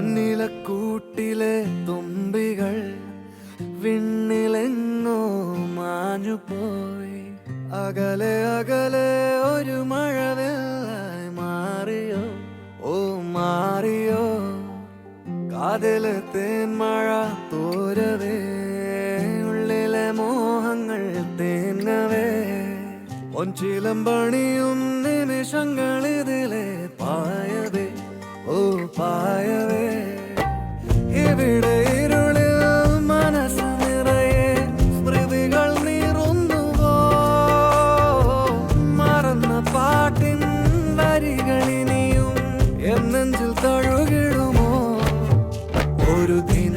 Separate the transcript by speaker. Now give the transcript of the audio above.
Speaker 1: പൊന്നിലക്കൂട്ടിലെ തുമ്പികൾ വിണ്ണിലെങ്ങോ മാഞ്ഞുപോയി. അകലെ അകലെ ഒരു മഴവില്ലായി മാറിയോ, ഓ മാറിയോ. കാതിലെ തേന്മഴ തോരവേ, ഉള്ളിലെ മോഹങ്ങൾ തേങ്ങവേ. പൊൻചിലമ്പണിയും നിമിഷങ്ങളിതിലെ പായവേ, ഓ പായവേ. ഇവിടെ ഇരുളിൽ മനസ്സ് നിറയെ സ്മൃതികൾ നീറുന്നുവോ, മറന്ന പാട്ടിൻ വരികളിനിയും എന്നെഞ്ചിൽ തഴുകിടുമോ. ഒരു ദിനം